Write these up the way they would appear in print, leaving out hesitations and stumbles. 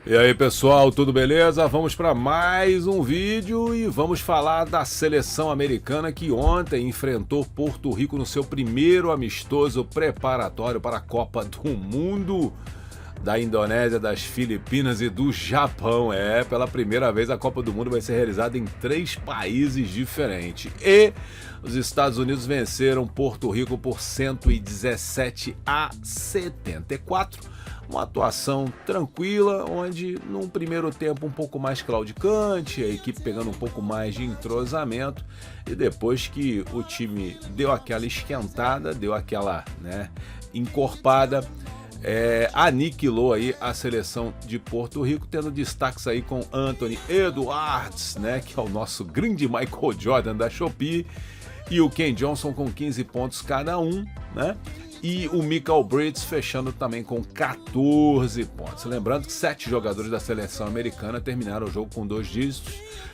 E aí pessoal, tudo beleza? Vamos para mais um vídeo e vamos falar da seleção americana que ontem enfrentou Porto Rico no seu primeiro amistoso preparatório para a Copa do Mundo da Indonésia, das Filipinas e do Japão. Pela primeira vez a Copa do Mundo vai ser realizada em 3 países diferentes. E os Estados Unidos venceram Porto Rico por 117-74. Uma atuação tranquila, onde num primeiro tempo um pouco mais claudicante, a equipe pegando um pouco mais de entrosamento, e depois que o time deu aquela esquentada, deu aquela encorpada, aniquilou aí a seleção de Porto Rico, tendo destaques aí com Anthony Edwards, que é o nosso grande Michael Jordan da Shopee, e o Ken Johnson com 15 pontos cada um, e o Michael Bridges fechando também com 14 pontos. Lembrando que 7 jogadores da seleção americana terminaram o jogo com 2 dígitos.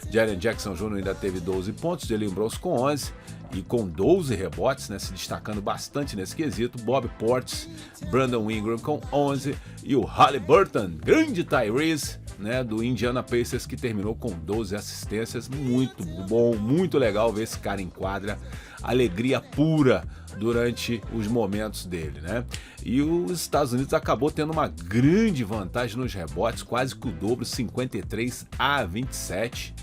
Jaren Jackson Jr. ainda teve 12 pontos, Jalen Brunson com 11 e com 12 rebotes, se destacando bastante nesse quesito. Bob Portis, Brandon Ingram com 11 e o Haliburton, grande Tyrese, do Indiana Pacers, que terminou com 12 assistências. Muito bom, muito legal ver esse cara em quadra, alegria pura durante os momentos dele, E os Estados Unidos acabou tendo uma grande vantagem nos rebotes, quase que o dobro, 53-27,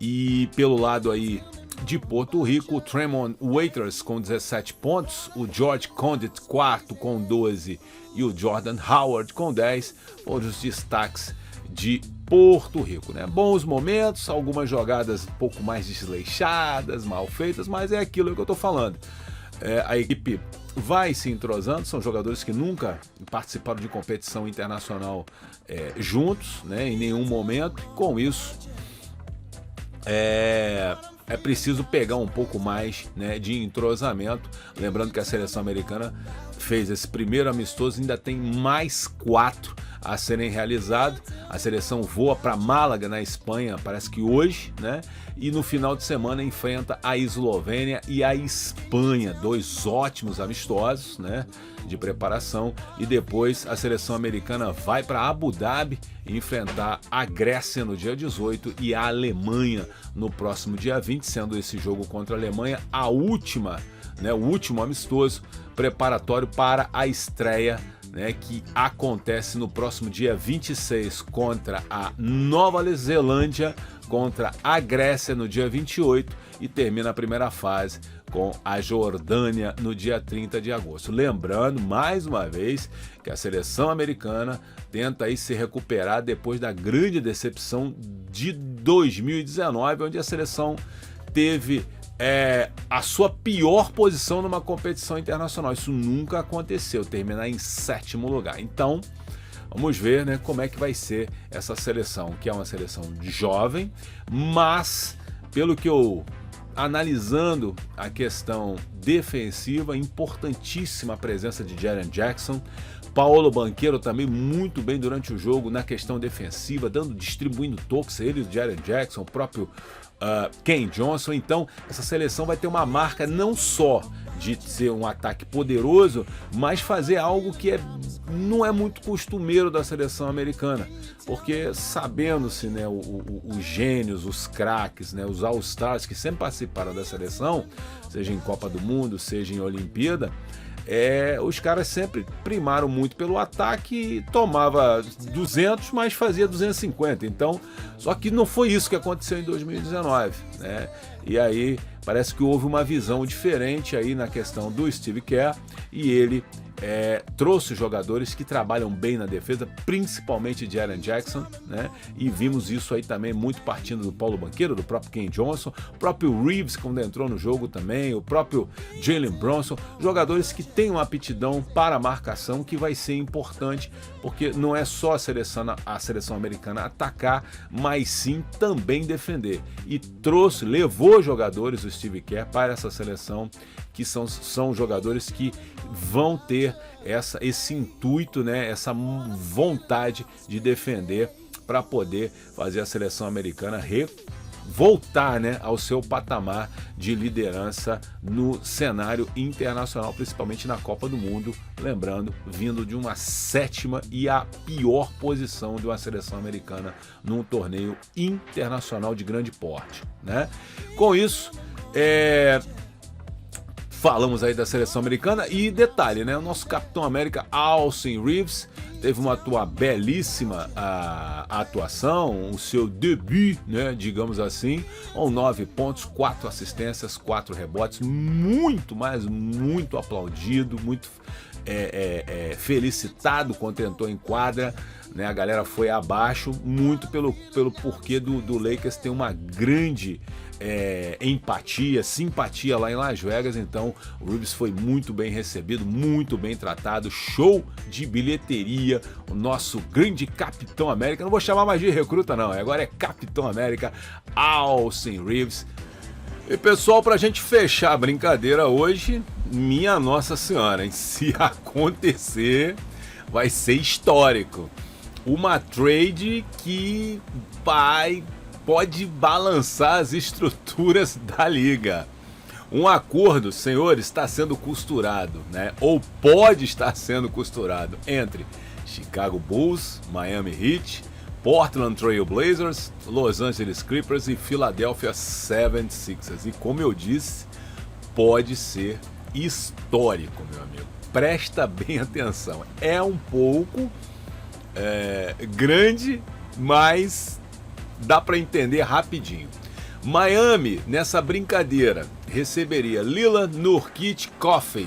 E pelo lado aí de Porto Rico, o Tremont Waiters com 17 pontos, o George Condit quarto com 12 e o Jordan Howard com 10 foram os destaques de Porto Rico, Bons momentos, algumas jogadas um pouco mais desleixadas, mal feitas, mas é aquilo que eu tô falando. A equipe vai se entrosando, são jogadores que nunca participaram de competição internacional juntos, em nenhum momento. Com isso, é preciso pegar um pouco mais de entrosamento. Lembrando que a seleção americana fez esse primeiro amistoso, ainda tem mais 4 a serem realizados. A seleção voa para Málaga, na Espanha, parece que hoje, e no final de semana enfrenta a Eslovênia e a Espanha, 2 ótimos amistosos, de preparação. E depois a seleção americana vai para Abu Dhabi enfrentar a Grécia no dia 18 e a Alemanha no próximo dia 20, sendo esse jogo contra a Alemanha a última, o último amistoso preparatório para a estreia, que acontece no próximo dia 26 contra a Nova Zelândia, contra a Grécia no dia 28 e termina a primeira fase com a Jordânia no dia 30 de agosto. Lembrando, mais uma vez, que a seleção americana tenta aí se recuperar depois da grande decepção de 2019, onde a seleção teve a sua pior posição numa competição internacional. Isso nunca aconteceu, terminar em 7º lugar. Então, vamos ver como é que vai ser essa seleção, que é uma seleção jovem, mas, pelo que eu analisando a questão defensiva, importantíssima a presença de Jaren Jackson. Paolo Banchero também muito bem durante o jogo na questão defensiva, distribuindo toques, ele e o Jaren Jackson, o próprio Ken Johnson. Então essa seleção vai ter uma marca não só de ser um ataque poderoso, mas fazer algo que não é muito costumeiro da seleção americana, porque sabendo-se os gênios, os craques, os All-Stars que sempre participaram da seleção, seja em Copa do Mundo, seja em Olimpíada, os caras sempre primaram muito pelo ataque, tomava 200, mas fazia 250. Então, só que não foi isso que aconteceu em 2019, E aí parece que houve uma visão diferente aí na questão do Steve Kerr, e ele trouxe jogadores que trabalham bem na defesa, principalmente Jaren Jackson, E vimos isso aí também muito partindo do Paolo Banchero, do próprio Ken Johnson, o próprio Reeves quando entrou no jogo também, o próprio Jalen Brunson, jogadores que têm uma aptidão para a marcação que vai ser importante, porque não é só a seleção americana atacar, mas sim também defender. E levou jogadores, o Steve Kerr, para essa seleção, que são jogadores que vão ter esse intuito, essa vontade de defender, para poder fazer a seleção americana voltar, né, ao seu patamar de liderança no cenário internacional, principalmente na Copa do Mundo, lembrando, vindo de uma 7ª e a pior posição de uma seleção americana num torneio internacional de grande porte, né? Com isso, falamos aí da seleção americana e detalhe, né? O nosso Capitão América, Austin Reeves, teve uma belíssima atuação, o seu debut, né, digamos assim, com 9 pontos, 4 assistências, 4 rebotes, muito aplaudido, muito felicitado quando entrou em quadra, né? A galera foi abaixo, muito pelo porquê do Lakers ter uma grande empatia, simpatia lá em Las Vegas. Então o Reeves foi muito bem recebido, muito bem tratado, show de bilheteria, o nosso grande Capitão América, não vou chamar mais de recruta não, agora é Capitão América, Austin Reeves. E pessoal, pra gente fechar a brincadeira hoje, minha Nossa Senhora, hein? Se acontecer, vai ser histórico. Uma trade que pode balançar as estruturas da liga. Um acordo, senhores, está sendo costurado, né? Ou pode estar sendo costurado entre Chicago Bulls, Miami Heat, Portland Trail Blazers, Los Angeles Clippers e Philadelphia 76ers. E como eu disse, pode ser histórico, meu amigo. Presta bem atenção. É um pouco grande, mas dá para entender rapidinho. Miami, nessa brincadeira, receberia Lillard, Nurkic, Coffey,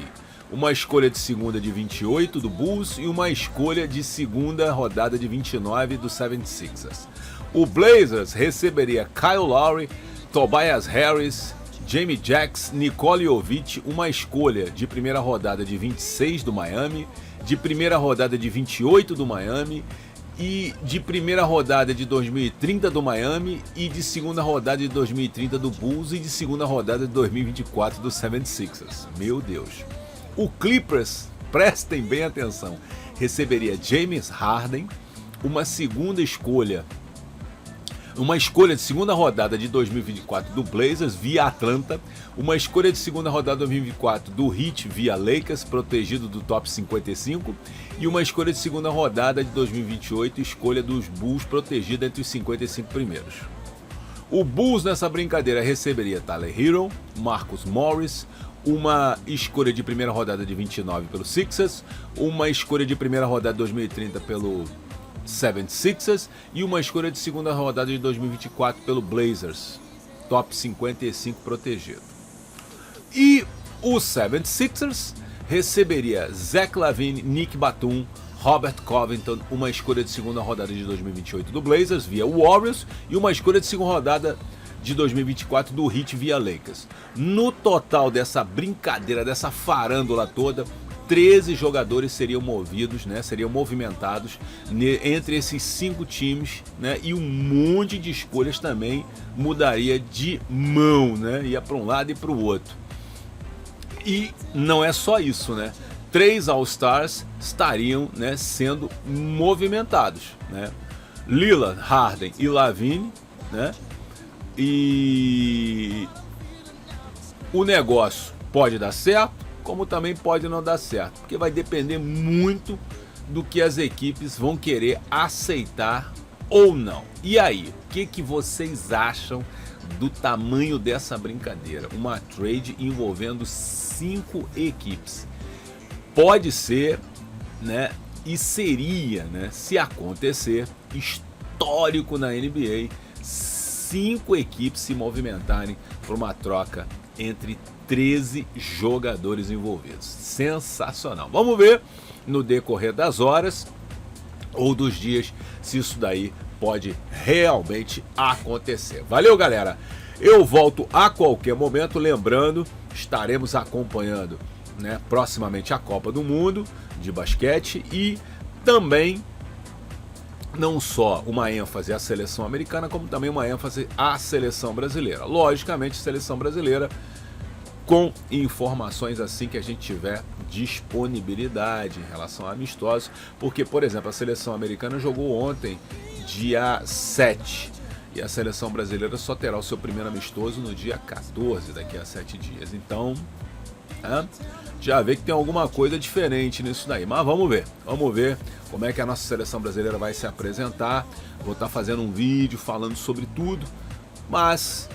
uma escolha de segunda de 28 do Bulls e uma escolha de segunda rodada de 29 do 76ers. O Blazers receberia Kyle Lowry, Tobias Harris, Jamie Jackson, Nikola Jovic, uma escolha de primeira rodada de 26 do Miami, de primeira rodada de 28 do Miami e de primeira rodada de 2030 do Miami e de segunda rodada de 2030 do Bulls e de segunda rodada de 2024 do 76ers. Meu Deus. O Clippers, prestem bem atenção, receberia James Harden, uma escolha de segunda rodada de 2024 do Blazers via Atlanta, uma escolha de segunda rodada de 2024 do Heat via Lakers, protegido do top 55, e uma escolha de segunda rodada de 2028, escolha dos Bulls, protegida entre os 55 primeiros. O Bulls nessa brincadeira receberia Tyler Hero, Marcus Morris, uma escolha de primeira rodada de 29 pelo Sixers, uma escolha de primeira rodada de 2030 pelo 76ers e uma escolha de segunda rodada de 2024 pelo Blazers, top 55 protegido. E o 76ers receberia Zach LaVine, Nick Batum, Robert Covington, uma escolha de segunda rodada de 2028 do Blazers via Warriors e uma escolha de segunda rodada de 2024 do Heat via Lakers. No total dessa brincadeira, dessa farândola toda, 13 jogadores seriam movidos, né, seriam movimentados entre esses 5 times, né, e um monte de escolhas também mudaria de mão, né, ia para um lado e para o outro. E não é só isso, né? 3 All-Stars estariam, né, sendo movimentados, né? Lillard, Harden e LaVine, né? E o negócio pode dar certo, como também pode não dar certo, porque vai depender muito do que as equipes vão querer aceitar ou não. E aí, o que vocês acham do tamanho dessa brincadeira? Uma trade envolvendo 5 equipes. Pode ser, né, e seria, né, se acontecer, histórico na NBA, 5 equipes se movimentarem por uma troca entre 13 jogadores envolvidos. Sensacional. Vamos ver no decorrer das horas ou dos dias se isso daí pode realmente acontecer. Valeu, galera. Eu volto a qualquer momento, lembrando, estaremos acompanhando, né, proximamente a Copa do Mundo de basquete e também não só uma ênfase à seleção americana, como também uma ênfase à seleção brasileira. Logicamente, seleção brasileira com informações assim que a gente tiver disponibilidade em relação a amistosos, porque, por exemplo, a seleção americana jogou ontem, dia 7, E a seleção brasileira só terá o seu primeiro amistoso no dia 14, daqui a 7 dias. Então, já vê que tem alguma coisa diferente nisso daí. Mas vamos ver como é que a nossa seleção brasileira vai se apresentar. Vou estar fazendo um vídeo falando sobre tudo, mas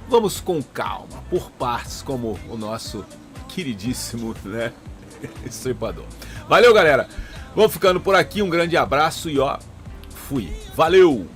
vamos com calma, por partes, como o nosso queridíssimo, né, Estripador. Valeu, galera. Vou ficando por aqui, um grande abraço e fui. Valeu!